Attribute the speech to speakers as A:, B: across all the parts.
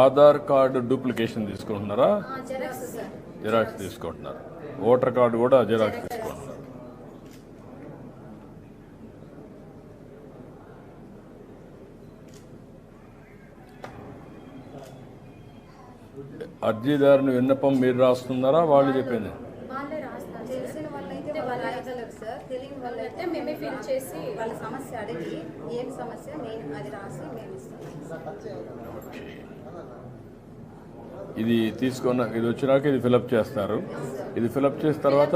A: Aadhaar card duplication తీసుకుంటున్నారా? Xerox తీసుకుంటున్నారు. Voter card కూడా జిరాక్స్ తీసుకుంటున్నారు. అర్జీదారుని విన్నపం మీరు రాస్తున్నారా, వాళ్ళు చెప్పింది?
B: తెలిసిన వాళ్ళైతే వాళ్ళు రాయగలరు సార్, తెలియని వాళ్ళైతే మేమే ఫిల్ చేసి వాళ్ళ సమస్య అడిగి ఏం సమస్య నేను అది రాసి మేము ఇస్తాం.
A: ఇది తీసుకున్న ఇది వచ్చినాక ఇది ఫిలప్ చేస్తారు. ఇది ఫిలప్ చేసిన తర్వాత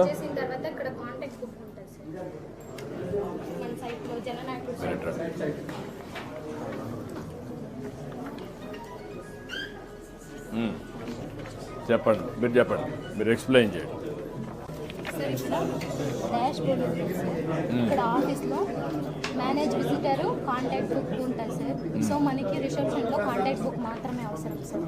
B: ఇక్కడ కాంటాక్ట్ బుక్ ఉంటుంది సార్ మన సైట్లో జననాయకుడు.
A: చెప్పండి, మీరు చెప్పండి, మీరు ఎక్స్ప్లెయిన్ చేయండి.
B: సార్ ఇక్కడ డాష్ బోర్డ్ ఉంటుంది సార్. ఇక్కడ ఆఫీస్లో మేనేజ్ విజిటర్ కాంటాక్ట్ బుక్ ఉంటుంది సార్. సో మనకి రిసెప్షన్లో కాంటాక్ట్ బుక్ మాత్రమే అవసరం సార్.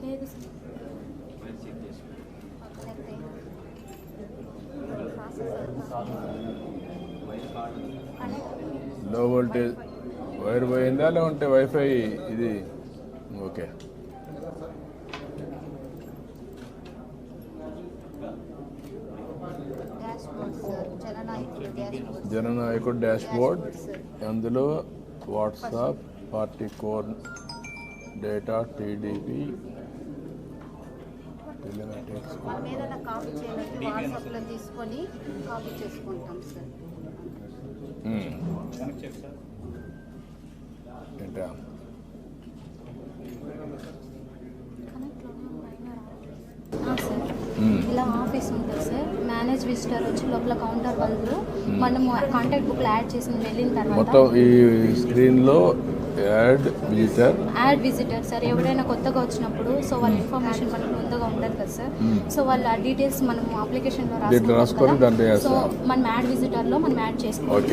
B: లేదు సార్.
A: లో వోల్టేజ్ వైర్ పోయిందా లేకుంటే వైఫై ఇది? ఓకే. జననాయకుడు డాష్ బోర్డ్, అందులో WhatsApp, party core data, TDP,
B: copy చేయాలంటే వాట్సాప్లో తీసుకొని కాపీ చేసుకుంటాం సార్.
A: ఏంటా
B: ఇలా ఆఫీస్ ఉంటుంది సార్. మేనేజ్ విజిటర్ వచ్చి లోపల కౌంటర్ వాళ్ళు మనం కాంటాక్ట్ బుక్లో యాడ్ చేసి వెళ్ళిన తర్వాత
A: మొత్తం ఈ స్క్రీన్లో యాడ్
B: విజిటర్ సార్. ఎవరైనా కొత్తగా వచ్చినప్పుడు సో వాళ్ళ ఇన్ఫర్మేషన్ మనకు ముందుగా ఉండదు కదా సార్. సో వాళ్ళ డీటెయిల్స్ మనం అప్లికేషన్లో రాసుకొని సో మనం యాడ్ విజిటర్లో మనం యాడ్ చేసుకోవాలి.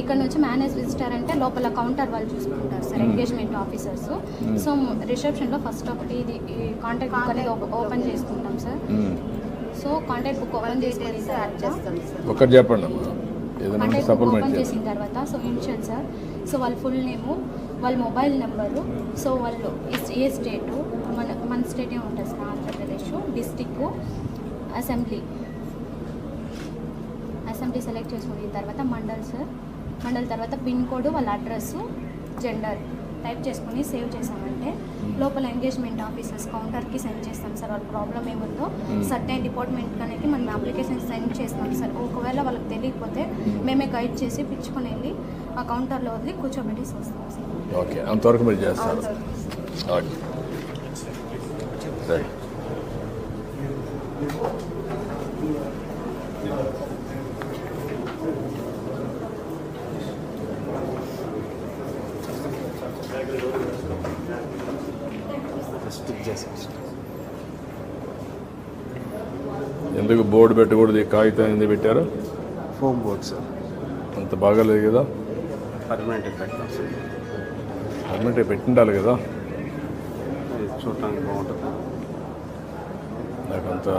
B: ఇక్కడ నుంచి మేనేజ్ విజిటర్ అంటే లోపల కౌంటర్ వాళ్ళు చూసుకుంటారు సార్, ఎంగేజ్మెంట్ ఆఫీసర్స్. సో రిసెప్షన్లో ఫస్ట్ ఒకటి ఇది కాంటాక్ట్ బుక్ అనేది ఓపెన్ చేసుకుంటాం sir. So contact book open చేసుకుని ఓపెన్ చేసిన తర్వాత సో ఇనిషియల్ సార్, సో వాళ్ళ ఫుల్ నేము, వాళ్ళ మొబైల్ నెంబరు, సో వాళ్ళు ఏ స్టేటు, మన స్టేటే ఉంటుంది sir Andhra Pradesh, district, assembly select చేసుకున్న తర్వాత మండల్ సార్, మండల్ తర్వాత పిన్ కోడ్, వాళ్ళ అడ్రస్, జెండర్ టైప్ చేసుకుని సేవ్ చేసామంటే లోపల ఎంగేజ్మెంట్ ఆఫీసర్స్ కౌంటర్కి సెండ్ చేస్తాం సార్. వాళ్ళ ప్రాబ్లం ఏముందో సర్టైన్ డిపార్ట్మెంట్ అనేది మనం అప్లికేషన్ సెండ్ చేస్తాం సార్. ఒకవేళ వాళ్ళకి తెలియకపోతే మేమే గైడ్ చేసి పిచ్చుకొని వెళ్ళి ఆ కౌంటర్లో వదిలి కూర్చోబెట్టి వస్తాం సార్.
A: ఓకే, అంతవరకు మీరు చేస్తారు. సరే, ఎందుకు బోర్డు పెట్టకూడదు? కాగితం ఎందుకు పెట్టారు?
C: Foam board sir.
A: అంత బాగాలేదు కదా?
C: పర్మనెంట్ పెట్టాం సార్.
A: పర్మనెంట్ పెట్టిండాలి కదా,
C: చూడటానికి బాగుంటుంది.
A: నాకంతా